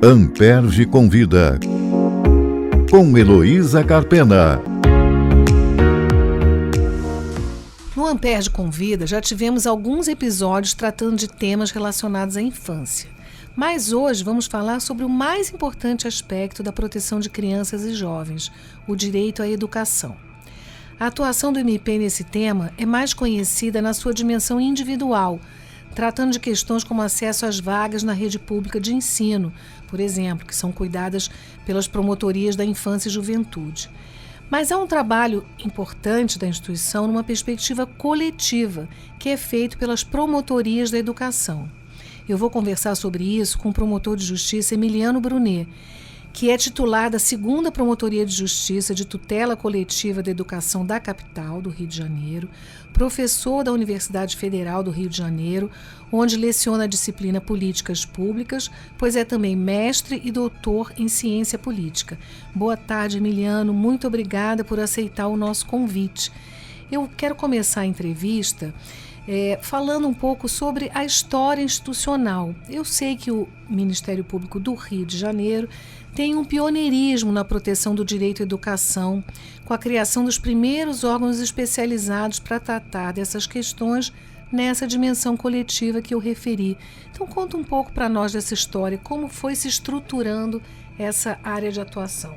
Amperge Convida, com Heloísa Carpena. No Amperge Convida já tivemos alguns episódios tratando de temas relacionados à infância. Mas hoje vamos falar sobre o mais importante aspecto da proteção de crianças e jovens, o direito à educação. A atuação do MP nesse tema é mais conhecida na sua dimensão individual, tratando de questões como acesso às vagas na rede pública de ensino, por exemplo, que são cuidadas pelas promotorias da infância e juventude. Mas há um trabalho importante da instituição numa perspectiva coletiva, que é feito pelas promotorias da educação. Eu vou conversar sobre isso com o promotor de justiça Emiliano Brunet, que é titular da 2ª Promotoria de Justiça de Tutela Coletiva da Educação da capital, do Rio de Janeiro, professor da Universidade Federal do Rio de Janeiro, onde leciona a disciplina Políticas Públicas, pois é também mestre e doutor em Ciência Política. Boa tarde, Emiliano. Muito obrigada por aceitar o nosso convite. Eu quero começar a entrevista falando um pouco sobre a história institucional. Eu sei que o Ministério Público do Rio de Janeiro tem um pioneirismo na proteção do direito à educação, com a criação dos primeiros órgãos especializados para tratar dessas questões nessa dimensão coletiva que eu referi. Então, conta um pouco para nós dessa história, como foi se estruturando essa área de atuação.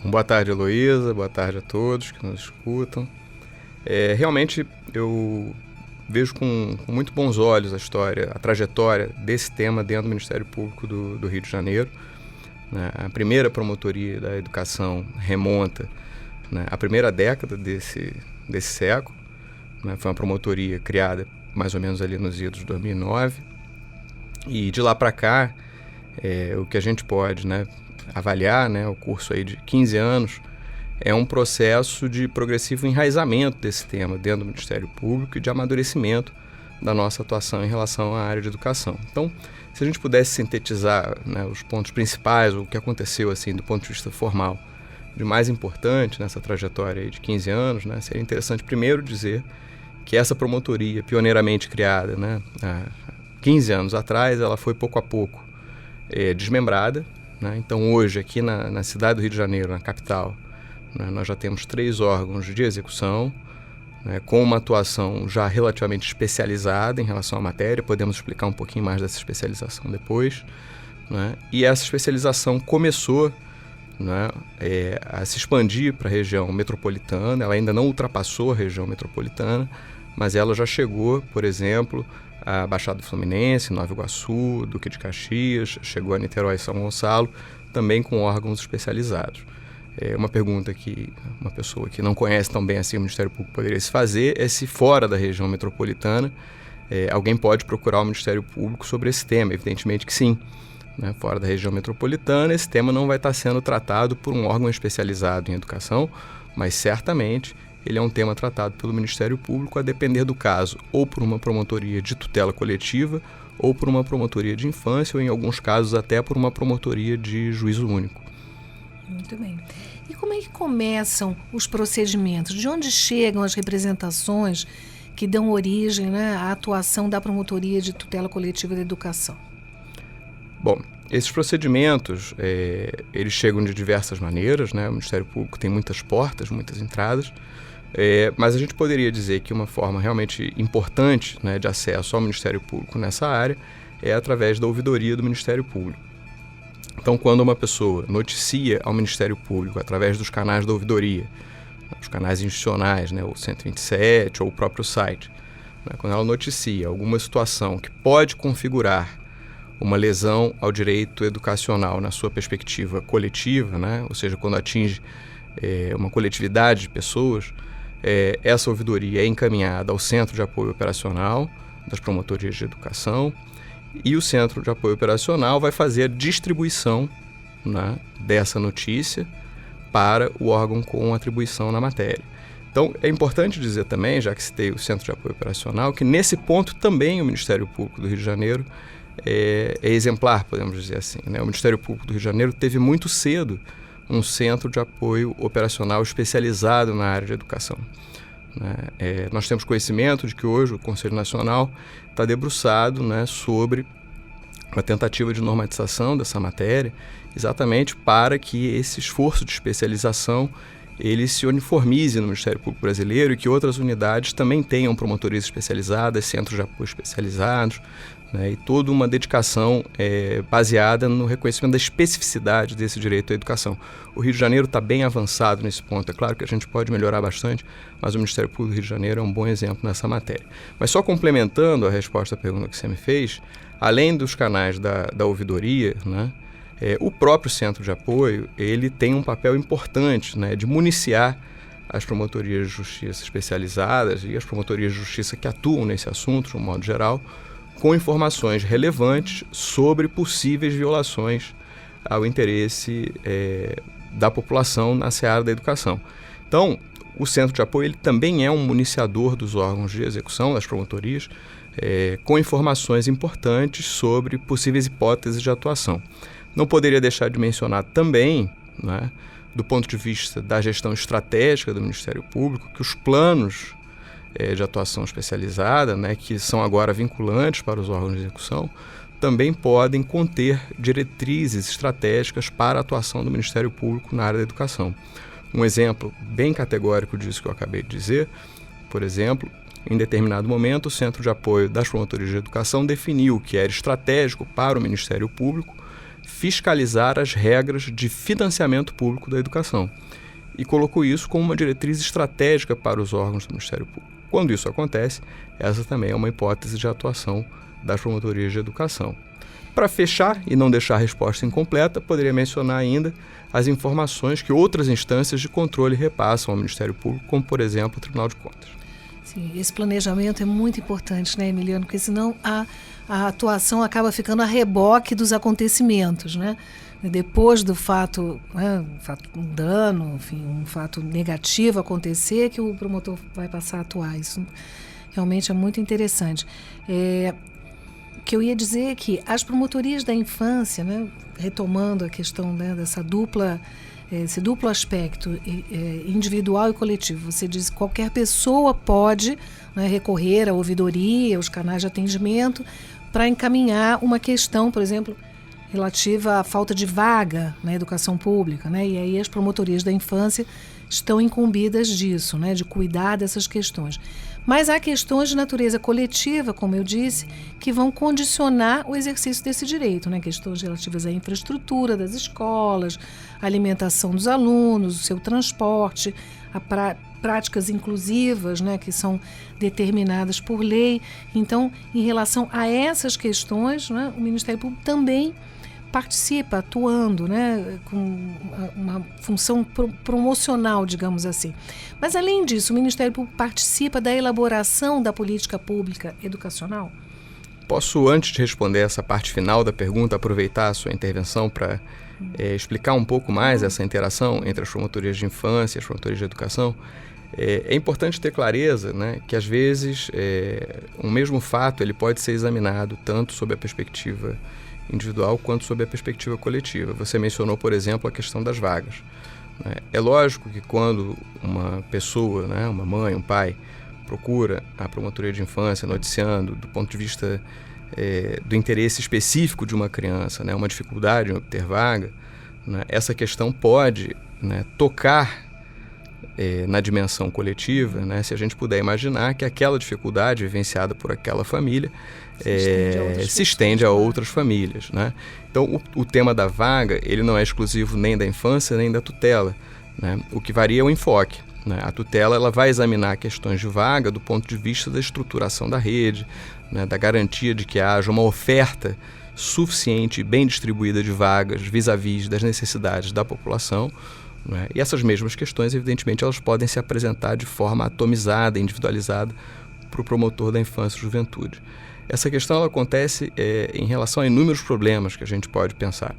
Boa tarde, Heloísa, boa tarde a todos que nos escutam. Realmente, eu vejo com muito bons olhos a história, a trajetória desse tema dentro do Ministério Público do Rio de Janeiro. A primeira promotoria da educação remonta à primeira década desse século. Foi uma promotoria criada mais ou menos ali nos idos de 2009. E de lá para cá, o que a gente pode avaliar, o curso aí de 15 anos, é um processo de progressivo enraizamento desse tema dentro do Ministério Público e de amadurecimento da nossa atuação em relação à área de educação. Então, se a gente pudesse sintetizar os pontos principais, o que aconteceu assim, do ponto de vista formal, de mais importante nessa trajetória aí de 15 anos, seria interessante primeiro dizer que essa promotoria, pioneiramente criada há 15 anos atrás, ela foi pouco a pouco desmembrada. Então, hoje, aqui na cidade do Rio de Janeiro, na capital, nós já temos 3 órgãos de execução, com uma atuação já relativamente especializada em relação à matéria. Podemos explicar um pouquinho mais dessa especialização depois. E essa especialização começou a se expandir para a região metropolitana. Ela ainda não ultrapassou a região metropolitana, mas ela já chegou, por exemplo, a Baixada Fluminense, Nova Iguaçu, Duque de Caxias, chegou a Niterói e São Gonçalo, também com órgãos especializados. Uma pergunta que uma pessoa que não conhece tão bem assim o Ministério Público poderia se fazer é se fora da região metropolitana alguém pode procurar o Ministério Público sobre esse tema. Evidentemente que sim. Fora da região metropolitana, esse tema não vai estar sendo tratado por um órgão especializado em educação, mas certamente ele é um tema tratado pelo Ministério Público, a depender do caso, ou por uma promotoria de tutela coletiva, ou por uma promotoria de infância, ou em alguns casos até por uma promotoria de juízo único. Muito bem. E como é que começam os procedimentos? De onde chegam as representações que dão origem à atuação da promotoria de tutela coletiva da educação? Bom, esses procedimentos, eles chegam de diversas maneiras, O Ministério Público tem muitas portas, muitas entradas, mas a gente poderia dizer que uma forma realmente importante de acesso ao Ministério Público nessa área é através da ouvidoria do Ministério Público. Então, quando uma pessoa noticia ao Ministério Público através dos canais da ouvidoria, os canais institucionais, o 127 ou o próprio site, quando ela noticia alguma situação que pode configurar uma lesão ao direito educacional na sua perspectiva coletiva, ou seja, quando atinge uma coletividade de pessoas, essa ouvidoria é encaminhada ao Centro de Apoio Operacional das Promotorias de Educação, e o Centro de Apoio Operacional vai fazer a distribuição dessa notícia para o órgão com atribuição na matéria. Então, é importante dizer também, já que citei o Centro de Apoio Operacional, que nesse ponto também o Ministério Público do Rio de Janeiro é exemplar, podemos dizer assim. O Ministério Público do Rio de Janeiro teve muito cedo um Centro de Apoio Operacional especializado na área de educação. Nós temos conhecimento de que hoje o Conselho Nacional está debruçado sobre uma tentativa de normatização dessa matéria, exatamente para que esse esforço de especialização ele se uniformize no Ministério Público Brasileiro e que outras unidades também tenham promotorias especializadas, centros de apoio especializados, né, e toda uma dedicação baseada no reconhecimento da especificidade desse direito à educação. O Rio de Janeiro está bem avançado nesse ponto. É claro que a gente pode melhorar bastante, mas o Ministério Público do Rio de Janeiro é um bom exemplo nessa matéria. Mas só complementando a resposta à pergunta que você me fez, além dos canais da ouvidoria, né, o próprio centro de apoio ele tem um papel importante, né, de municiar as promotorias de justiça especializadas e as promotorias de justiça que atuam nesse assunto, de um modo geral, com informações relevantes sobre possíveis violações ao interesse da população na seara da educação. Então, o centro de apoio ele também é um municiador dos órgãos de execução, das promotorias, com informações importantes sobre possíveis hipóteses de atuação. Não poderia deixar de mencionar também, né, do ponto de vista da gestão estratégica do Ministério Público, que os planos de atuação especializada, né, que são agora vinculantes para os órgãos de execução, também podem conter diretrizes estratégicas para a atuação do Ministério Público na área da educação. Um exemplo bem categórico disso que eu acabei de dizer, por exemplo, em determinado momento, o Centro de Apoio das Promotorias de Educação definiu que era estratégico para o Ministério Público fiscalizar as regras de financiamento público da educação e colocou isso como uma diretriz estratégica para os órgãos do Ministério Público. Quando isso acontece, essa também é uma hipótese de atuação das promotorias de educação. Para fechar e não deixar a resposta incompleta, poderia mencionar ainda as informações que outras instâncias de controle repassam ao Ministério Público, como, por exemplo, o Tribunal de Contas. Sim, esse planejamento é muito importante, né, Emiliano? Porque senão a atuação acaba ficando a reboque dos acontecimentos, né? Depois do fato, um dano, enfim, um fato negativo acontecer, que o promotor vai passar a atuar. Isso realmente é muito interessante. O que eu ia dizer é que as promotorias da infância, né, retomando a questão, né, dessa esse duplo aspecto individual e coletivo, você diz que qualquer pessoa pode, né, recorrer à ouvidoria, aos canais de atendimento, para encaminhar uma questão, por exemplo, relativa à falta de vaga na educação pública, né? E aí as promotorias da infância estão incumbidas disso, né? De cuidar dessas questões. Mas há questões de natureza coletiva, como eu disse, que vão condicionar o exercício desse direito, né? Questões relativas à infraestrutura das escolas, à alimentação dos alunos, o seu transporte, a práticas inclusivas, né? Que são determinadas por lei. Então, em relação a essas questões, né? O Ministério Público também participa, atuando, né, com uma função promocional, digamos assim. Mas, além disso, o Ministério Público participa da elaboração da política pública educacional? Posso, antes de responder essa parte final da pergunta, aproveitar a sua intervenção para explicar um pouco mais essa interação entre as promotorias de infância e as promotorias de educação? É importante ter clareza, né, que, às vezes, um mesmo fato ele pode ser examinado tanto sob a perspectiva individual quanto sob a perspectiva coletiva. Você mencionou, por exemplo, a questão das vagas. É lógico que quando uma pessoa, né, uma mãe, um pai, procura a promotoria de infância noticiando do ponto de vista do interesse específico de uma criança, né, uma dificuldade em obter vaga, né, essa questão pode, né, tocar na dimensão coletiva, né, se a gente puder imaginar que aquela dificuldade vivenciada por aquela família se estende a outras famílias, né? Então, o tema da vaga ele não é exclusivo nem da infância nem da tutela, né? O que varia é o enfoque, né? A tutela ela vai examinar questões de vaga do ponto de vista da estruturação da rede, né, da garantia de que haja uma oferta suficiente e bem distribuída de vagas vis-à-vis das necessidades da população. Né? E essas mesmas questões, evidentemente, elas podem se apresentar de forma atomizada, individualizada para o promotor da infância e juventude. Essa questão ela acontece em relação a inúmeros problemas que a gente pode pensar.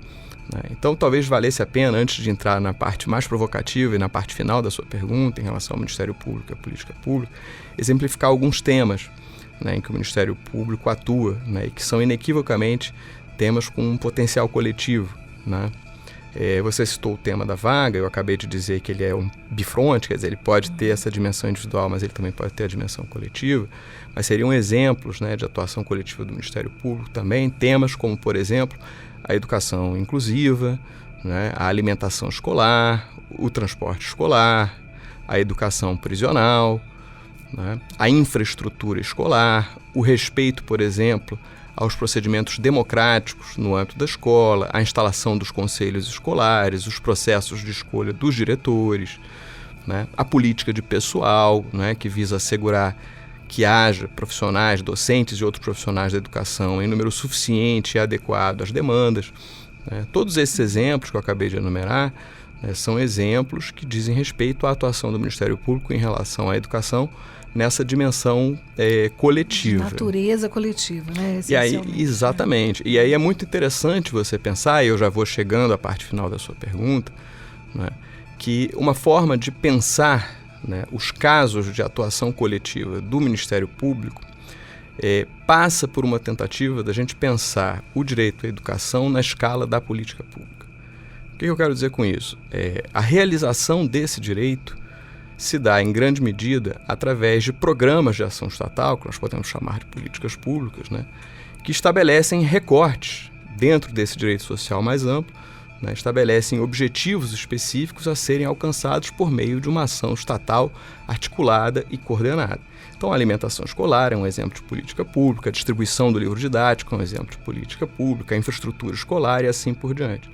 Né? Então, talvez valesse a pena, antes de entrar na parte mais provocativa e na parte final da sua pergunta, em relação ao Ministério Público e à política pública, exemplificar alguns temas, né, em que o Ministério Público atua, né, e que são inequivocamente temas com um potencial coletivo, né? Você citou o tema da vaga, eu acabei de dizer que ele é um bifronte, quer dizer, ele pode ter essa dimensão individual, mas ele também pode ter a dimensão coletiva, mas seriam exemplos, né, de atuação coletiva do Ministério Público também, temas como, por exemplo, a educação inclusiva, né, a alimentação escolar, o transporte escolar, a educação prisional, né, a infraestrutura escolar, o respeito, por exemplo, aos procedimentos democráticos no âmbito da escola, a instalação dos conselhos escolares, os processos de escolha dos diretores, né, a política de pessoal, né, que visa assegurar que haja profissionais, docentes e outros profissionais da educação em número suficiente e adequado às demandas. Né. Todos esses exemplos que eu acabei de enumerar, né, são exemplos que dizem respeito à atuação do Ministério Público em relação à educação nessa dimensão coletiva. De natureza coletiva, né? E aí, exatamente. E aí é muito interessante você pensar, e eu já vou chegando à parte final da sua pergunta, né, que uma forma de pensar, né, os casos de atuação coletiva do Ministério Público passa por uma tentativa da gente pensar o direito à educação na escala da política pública. O que eu quero dizer com isso? A realização desse direito se dá, em grande medida, através de programas de ação estatal, que nós podemos chamar de políticas públicas, né, que estabelecem recortes dentro desse direito social mais amplo, né, estabelecem objetivos específicos a serem alcançados por meio de uma ação estatal articulada e coordenada. Então, a alimentação escolar é um exemplo de política pública, a distribuição do livro didático é um exemplo de política pública, a infraestrutura escolar e assim por diante.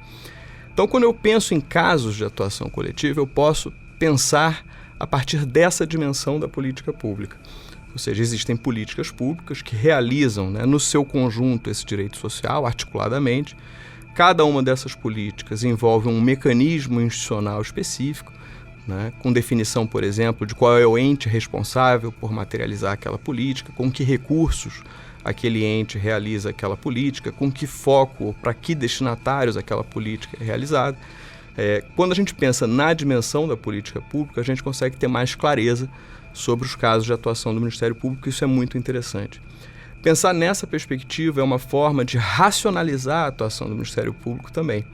Então, quando eu penso em casos de atuação coletiva, eu posso pensar a partir dessa dimensão da política pública. Ou seja, existem políticas públicas que realizam, né, no seu conjunto esse direito social, articuladamente. Cada uma dessas políticas envolve um mecanismo institucional específico, né, com definição, por exemplo, de qual é o ente responsável por materializar aquela política, com que recursos aquele ente realiza aquela política, com que foco ou para que destinatários aquela política é realizada. Quando a gente pensa na dimensão da política pública, a gente consegue ter mais clareza sobre os casos de atuação do Ministério Público, isso é muito interessante. Pensar nessa perspectiva é uma forma de racionalizar a atuação do Ministério Público também.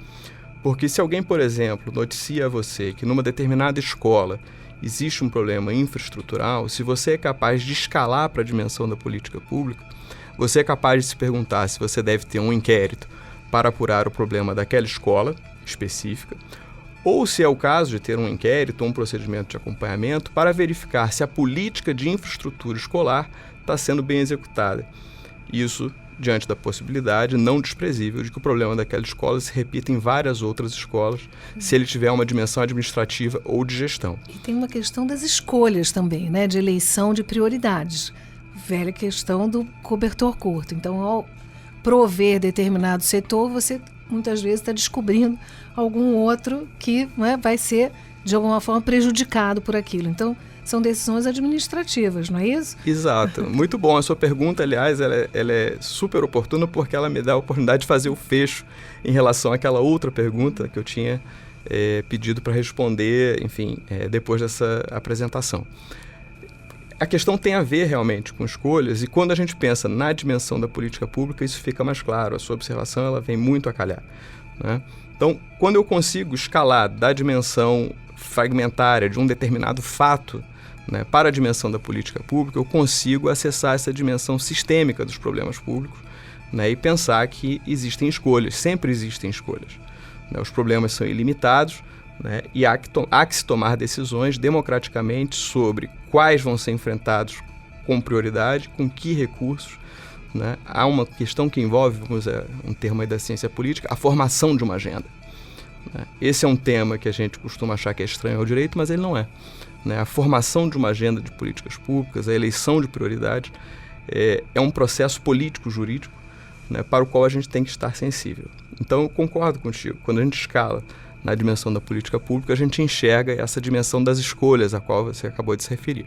Porque se alguém, por exemplo, noticia a você que numa determinada escola existe um problema infraestrutural, se você é capaz de escalar para a dimensão da política pública, você é capaz de se perguntar se você deve ter um inquérito para apurar o problema daquela escola específica, ou se é o caso de ter um inquérito ou um procedimento de acompanhamento para verificar se a política de infraestrutura escolar está sendo bem executada. Isso diante da possibilidade não desprezível de que o problema daquela escola se repita em várias outras escolas, se ele tiver uma dimensão administrativa ou de gestão. E tem uma questão das escolhas também, né, de eleição de prioridades. Velha questão do cobertor curto. Então, ao prover determinado setor, você muitas vezes está descobrindo algum outro que, né, vai ser, de alguma forma, prejudicado por aquilo. Então, são decisões administrativas, não é isso? Exato. Muito bom. A sua pergunta, aliás, ela é super oportuna porque ela me dá a oportunidade de fazer o fecho em relação àquela outra pergunta que eu tinha pedido para responder, enfim, depois dessa apresentação. A questão tem a ver realmente com escolhas, e quando a gente pensa na dimensão da política pública, isso fica mais claro. A sua observação ela vem muito a calhar, né? Então, quando eu consigo escalar da dimensão fragmentária de um determinado fato, né, para a dimensão da política pública, eu consigo acessar essa dimensão sistêmica dos problemas públicos, né, e pensar que existem escolhas, sempre existem escolhas, né? Os problemas são ilimitados, né, e há que se tomar decisões democraticamente sobre quais vão ser enfrentados com prioridade, com que recursos, né? Há uma questão que envolve, vamos dizer, um termo aí da ciência política, a formação de uma agenda, né? Esse é um tema que a gente costuma achar que é estranho ao direito, mas ele não é, né? A formação de uma agenda de políticas públicas, a eleição de prioridades, é um processo político-jurídico, né, para o qual a gente tem que estar sensível. Então, eu concordo contigo. Quando a gente escala na dimensão da política pública, a gente enxerga essa dimensão das escolhas a qual você acabou de se referir.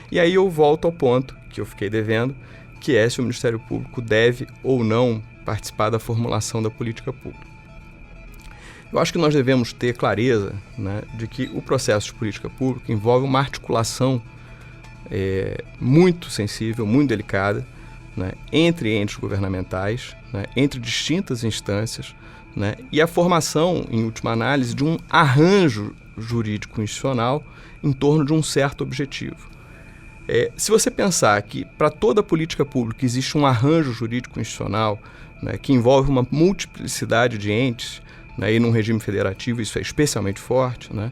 E aí eu volto ao ponto que eu fiquei devendo, que é se o Ministério Público deve ou não participar da formulação da política pública. Eu acho que nós devemos ter clareza, né, de que o processo de política pública envolve uma articulação muito sensível, muito delicada, né, entre entes governamentais, né, entre distintas instâncias, né, e a formação, em última análise, de um arranjo jurídico institucional em torno de um certo objetivo. Se você pensar que para toda política pública existe um arranjo jurídico institucional, né, que envolve uma multiplicidade de entes, né, e num regime federativo isso é especialmente forte, né,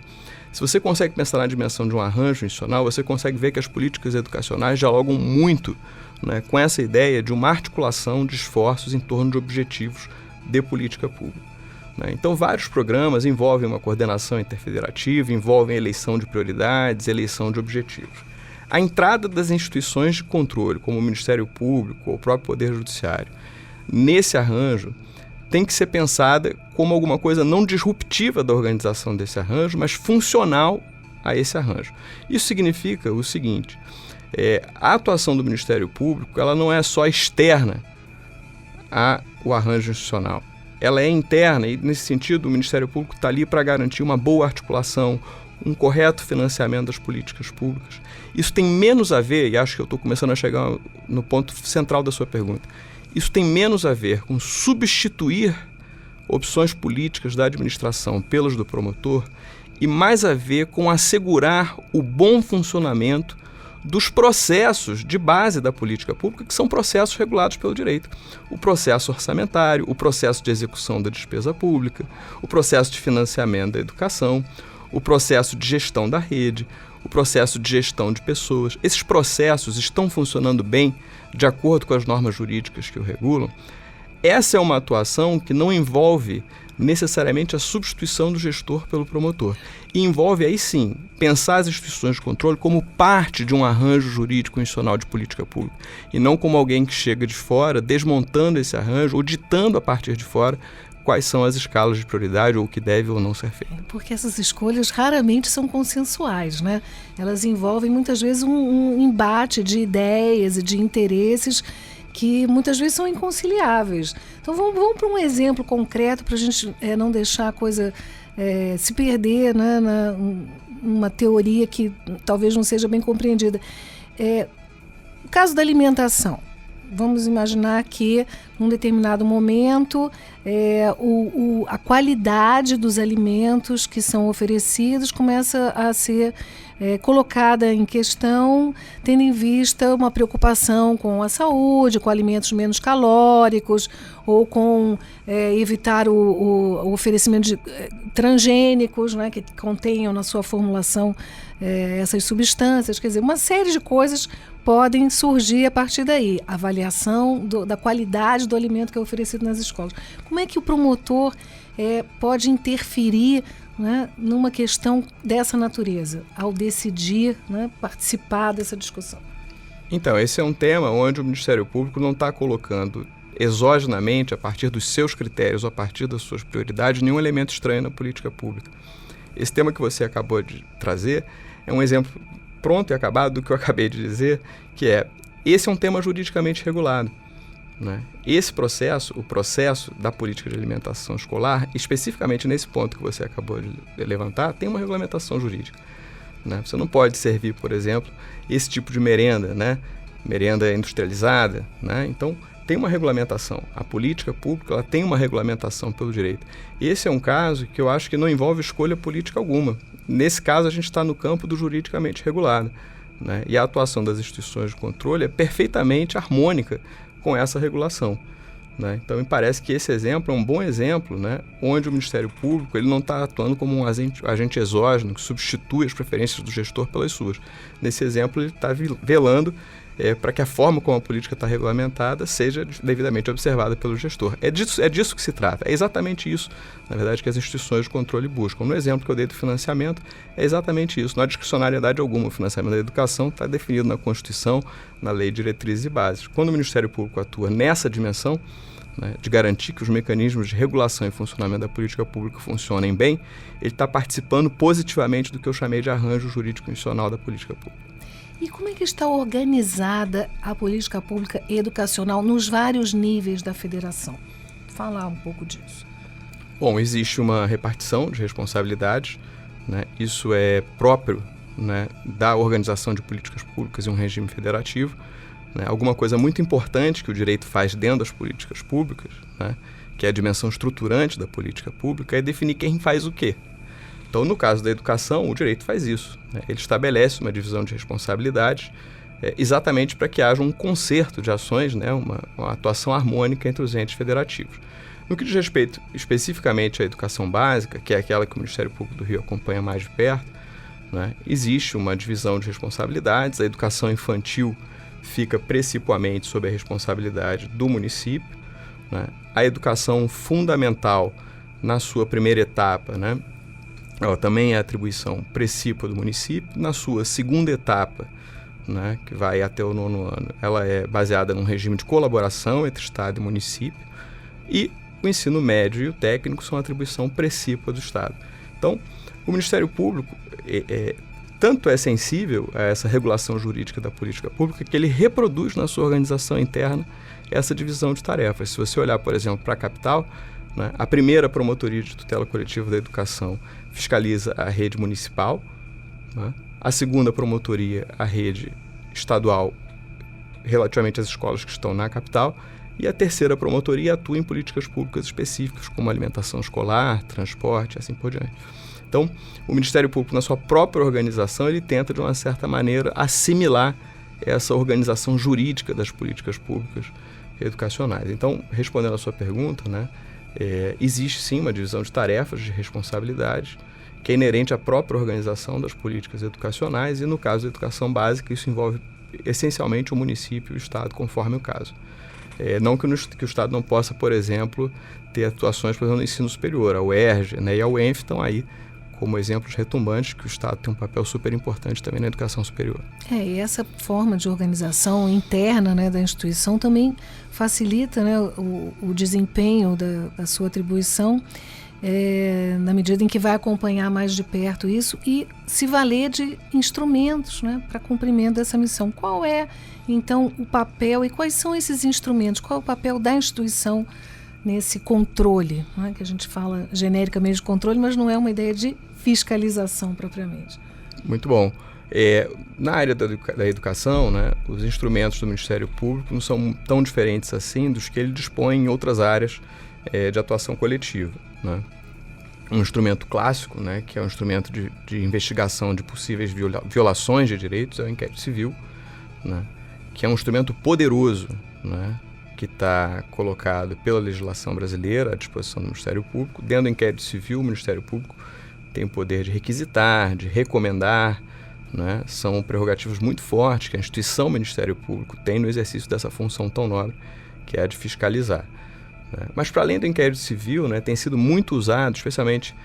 se você consegue pensar na dimensão de um arranjo institucional, você consegue ver que as políticas educacionais dialogam muito, né, com essa ideia de uma articulação de esforços em torno de objetivos de política pública. Né? Então, vários programas envolvem uma coordenação interfederativa, envolvem eleição de prioridades, eleição de objetivos. A entrada das instituições de controle, como o Ministério Público ou o próprio Poder Judiciário, nesse arranjo, tem que ser pensada como alguma coisa não disruptiva da organização desse arranjo, mas funcional a esse arranjo. Isso significa o seguinte: a atuação do Ministério Público ela não é só externa ao arranjo institucional. Ela é interna e, nesse sentido, o Ministério Público está ali para garantir uma boa articulação, um correto financiamento das políticas públicas. Isso tem menos a ver, e acho que eu estou começando a chegar no ponto central da sua pergunta, isso tem menos a ver com substituir opções políticas da administração pelas do promotor e mais a ver com assegurar o bom funcionamento dos processos de base da política pública, que são processos regulados pelo direito. O processo orçamentário, o processo de execução da despesa pública, o processo de financiamento da educação, o processo de gestão da rede, o processo de gestão de pessoas. Esses processos estão funcionando bem de acordo com as normas jurídicas que o regulam. Essa é uma atuação que não envolve necessariamente a substituição do gestor pelo promotor. E envolve, aí sim, pensar as instituições de controle como parte de um arranjo jurídico institucional de política pública, e não como alguém que chega de fora, desmontando esse arranjo ou ditando a partir de fora quais são as escalas de prioridade ou o que deve ou não ser feito. Porque essas escolhas raramente são consensuais, né? Elas envolvem muitas vezes um embate de ideias e de interesses que muitas vezes são inconciliáveis. Então vamos para um exemplo concreto para a gente não deixar a coisa se perder, né, numa teoria que talvez não seja bem compreendida. O caso da alimentação. Vamos imaginar que, num determinado momento, a qualidade dos alimentos que são oferecidos começa a ser colocada em questão, tendo em vista uma preocupação com a saúde, com alimentos menos calóricos, ou com evitar o oferecimento de transgênicos, né, que contenham na sua formulação essas substâncias. Quer dizer, uma série de coisas podem surgir a partir daí. A avaliação da qualidade do alimento que é oferecido nas escolas. Como é que o promotor pode interferir, né, numa questão dessa natureza, ao decidir, né, participar dessa discussão? Então, esse é um tema onde o Ministério Público não está colocando exogenamente, a partir dos seus critérios ou a partir das suas prioridades, nenhum elemento estranho na política pública. Esse tema que você acabou de trazer é um exemplo pronto e acabado do que eu acabei de dizer, que esse é um tema juridicamente regulado, né? Esse processo, o processo da política de alimentação escolar, especificamente nesse ponto que você acabou de levantar, tem uma regulamentação jurídica, né? Você não pode servir, por exemplo, esse tipo de merenda, né? Merenda industrializada, né? Então, tem uma regulamentação. A política pública ela tem uma regulamentação pelo direito. Esse é um caso que eu acho que não envolve escolha política alguma. Nesse caso, a gente está no campo do juridicamente regulado, né? E a atuação das instituições de controle é perfeitamente harmônica com essa regulação, né? Então, me parece que esse exemplo é um bom exemplo, né, onde o Ministério Público ele não está atuando como um agente exógeno que substitui as preferências do gestor pelas suas. Nesse exemplo, ele está velando para que a forma como a política está regulamentada seja devidamente observada pelo gestor. É disso que se trata. É exatamente isso, na verdade, que as instituições de controle buscam. No exemplo que eu dei do financiamento, é exatamente isso. Não há discricionariedade alguma. O financiamento da educação está definido na Constituição, na Lei de Diretrizes e Bases. Quando o Ministério Público atua nessa dimensão, né, de garantir que os mecanismos de regulação e funcionamento da política pública funcionem bem, ele está participando positivamente do que eu chamei de arranjo jurídico institucional da política pública. E como é que está organizada a política pública educacional nos vários níveis da federação? Falar um pouco disso. Bom, existe uma repartição de responsabilidades, né? Isso é próprio, né, da organização de políticas públicas em um regime federativo, né, alguma coisa muito importante que o direito faz dentro das políticas públicas, né, que é a dimensão estruturante da política pública, é definir quem faz o quê. Então, no caso da educação, o direito faz isso, né? Ele estabelece uma divisão de responsabilidades exatamente para que haja um concerto de ações, né? uma atuação harmônica entre os entes federativos. No que diz respeito especificamente à educação básica, que é aquela que o Ministério Público do Rio acompanha mais de perto, né? Existe uma divisão de responsabilidades. A educação infantil fica principalmente sob a responsabilidade do município, né? A educação fundamental, na sua primeira etapa, né? Ela também é atribuição precípua do município. Na sua segunda etapa, né, que vai até o 9º ano, ela é baseada num regime de colaboração entre Estado e município. E o ensino médio e o técnico são atribuição precípua do Estado. Então, o Ministério Público tanto é sensível a essa regulação jurídica da política pública que ele reproduz na sua organização interna essa divisão de tarefas. Se você olhar, por exemplo, para a capital, né, a primeira promotoria de tutela coletiva da educação fiscaliza a rede municipal, né? A segunda promotoria, a rede estadual, relativamente às escolas que estão na capital, e a terceira promotoria atua em políticas públicas específicas, como alimentação escolar, transporte, assim por diante. Então, o Ministério Público, na sua própria organização, ele tenta, de uma certa maneira, assimilar essa organização jurídica das políticas públicas educacionais. Então, respondendo à sua pergunta, né, existe sim uma divisão de tarefas, de responsabilidades, que é inerente à própria organização das políticas educacionais, e no caso da educação básica isso envolve essencialmente o município e o Estado, conforme o caso. Não que o Estado não possa, por exemplo, ter atuações, por exemplo, no ensino superior. A UERJ, né, e a UENF estão aí como exemplos retumbantes que o Estado tem um papel super importante também na educação superior. E essa forma de organização interna, né, da instituição também facilita, né, o desempenho da sua atribuição, na medida em que vai acompanhar mais de perto isso e se valer de instrumentos, né, para cumprimento dessa missão. Qual é, então, o papel e quais são esses instrumentos? Qual é o papel da instituição nesse controle, né, que a gente fala genericamente de controle, mas não é uma ideia de fiscalização propriamente? Muito bom. Na área da educação, né, os instrumentos do Ministério Público não são tão diferentes assim dos que ele dispõe em outras áreas de atuação coletiva, né? Um instrumento clássico, né, que é um instrumento de investigação de possíveis violações de direitos, é o inquérito civil, né, que é um instrumento poderoso, né, que está colocado pela legislação brasileira à disposição do Ministério Público. Dentro do inquérito civil, o Ministério Público tem o poder de requisitar, de recomendar, né? São prerrogativas muito fortes que a instituição Ministério Público tem no exercício dessa função tão nobre, que é a de fiscalizar, né? Mas, para além do inquérito civil, né, tem sido muito usado, especialmente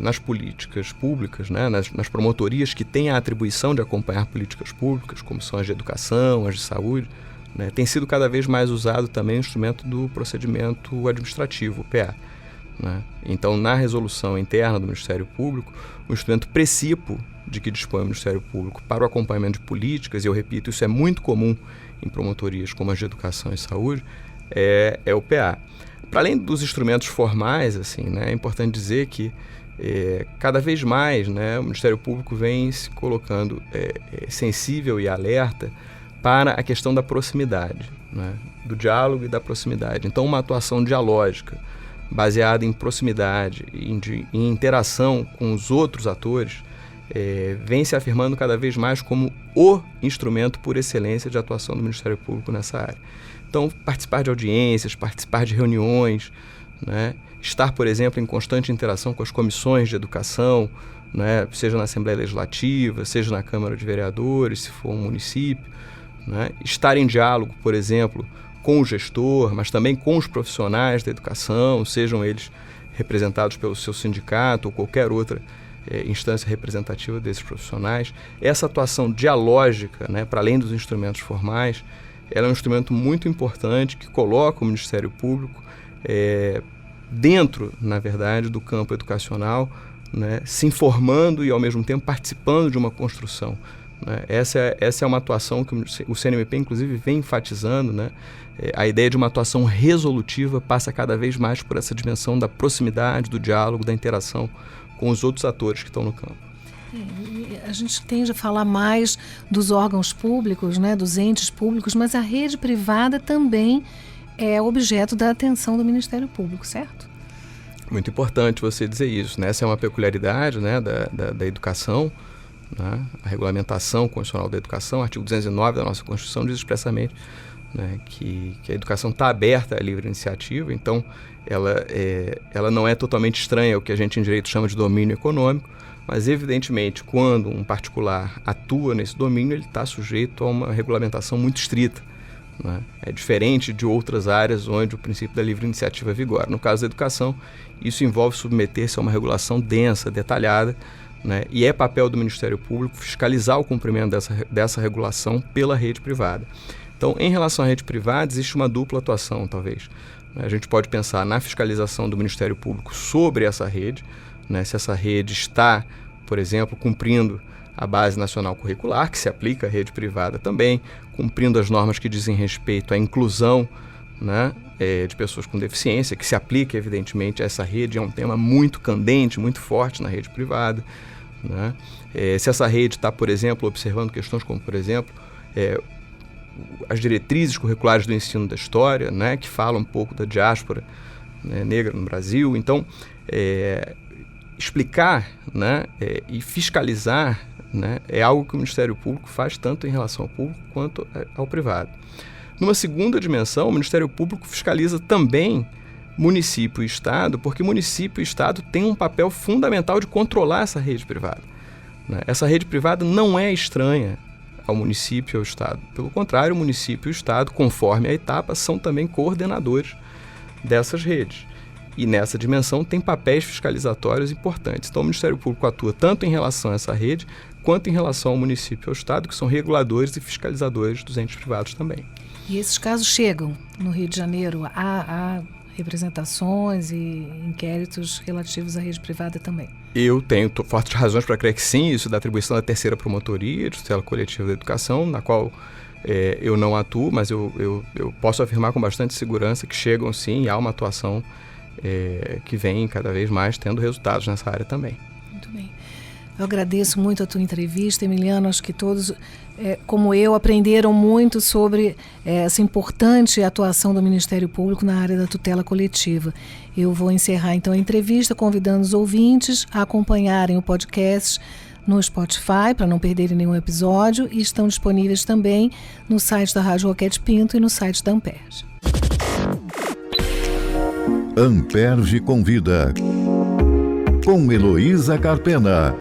nas políticas públicas, né, nas promotorias que têm a atribuição de acompanhar políticas públicas, como são as de educação, as de saúde, né, tem sido cada vez mais usado também o instrumento do procedimento administrativo, o PA. Né? Então, na resolução interna do Ministério Público, o instrumento precípio de que dispõe o Ministério Público para o acompanhamento de políticas, e eu repito, isso é muito comum em promotorias como as de educação e saúde, é o PA. Para além dos instrumentos formais, assim, né, é importante dizer que cada vez mais, né, o Ministério Público vem se colocando sensível e alerta para a questão da proximidade, né, do diálogo e da proximidade. Então, uma atuação dialógica, baseada em proximidade, em interação com os outros atores, vem se afirmando cada vez mais como o instrumento por excelência de atuação do Ministério Público nessa área. Então, participar de audiências, participar de reuniões, né, estar, por exemplo, em constante interação com as comissões de educação, né, seja na Assembleia Legislativa, seja na Câmara de Vereadores, se for um município, né, estar em diálogo, por exemplo, com o gestor, mas também com os profissionais da educação, sejam eles representados pelo seu sindicato ou qualquer outra instância representativa desses profissionais. Essa atuação dialógica, né, para além dos instrumentos formais, ela é um instrumento muito importante que coloca o Ministério Público dentro, na verdade, do campo educacional, né, se informando e, ao mesmo tempo, participando de uma construção. Né? Essa é uma atuação que o CNMP, inclusive, vem enfatizando, né? A ideia de uma atuação resolutiva passa cada vez mais por essa dimensão da proximidade, do diálogo, da interação com os outros atores que estão no campo. A gente tende a falar mais dos órgãos públicos, né, dos entes públicos, mas a rede privada também é objeto da atenção do Ministério Público, certo? Muito importante você dizer isso, né? Essa é uma peculiaridade, né, da educação, né? A regulamentação constitucional da educação, artigo 209 da nossa Constituição, diz expressamente, né, que a educação está aberta à livre iniciativa, então ela não é totalmente estranha ao que a gente em direito chama de domínio econômico, mas evidentemente quando um particular atua nesse domínio, ele está sujeito a uma regulamentação muito estrita, né? É diferente de outras áreas onde o princípio da livre iniciativa vigora. No caso da educação, isso envolve submeter-se a uma regulação densa, detalhada, né? E é papel do Ministério Público fiscalizar o cumprimento dessa regulação pela rede privada. Então, em relação à rede privada, existe uma dupla atuação, talvez. A gente pode pensar na fiscalização do Ministério Público sobre essa rede, né? Se essa rede está, por exemplo, cumprindo a Base Nacional Curricular, que se aplica à rede privada também, cumprindo as normas que dizem respeito à inclusão, né, de pessoas com deficiência, que se aplica, evidentemente, a essa rede, é um tema muito candente, muito forte na rede privada, né? Se essa rede está, por exemplo, observando questões como, por exemplo, as diretrizes curriculares do ensino da história, né, que falam um pouco da diáspora, né, negra no Brasil. Então, explicar, né, e fiscalizar, né, é algo que o Ministério Público faz tanto em relação ao público quanto ao privado. Numa segunda dimensão, o Ministério Público fiscaliza também município e Estado, porque município e Estado têm um papel fundamental de controlar essa rede privada, né? Essa rede privada não é estranha ao município e ao Estado. Pelo contrário, o município e o Estado, conforme a etapa, são também coordenadores dessas redes. E nessa dimensão tem papéis fiscalizatórios importantes. Então o Ministério Público atua tanto em relação a essa rede, quanto em relação ao município e ao Estado, que são reguladores e fiscalizadores dos entes privados também. E esses casos chegam no Rio de Janeiro? Há representações e inquéritos relativos à rede privada também? Eu tenho fortes razões para crer que sim, isso da atribuição da terceira promotoria de tutela coletiva da educação, na qual eu não atuo, mas eu posso afirmar com bastante segurança que chegam sim, e há uma atuação que vem cada vez mais tendo resultados nessa área também. Muito bem. Eu agradeço muito a tua entrevista, Emiliano. Acho que todos, como eu, aprenderam muito sobre essa importante atuação do Ministério Público na área da tutela coletiva. Eu vou encerrar então a entrevista convidando os ouvintes a acompanharem o podcast no Spotify para não perderem nenhum episódio, e estão disponíveis também no site da Rádio Roquete Pinto e no site da Amperge. Amperge convida, com Heloísa Carpena.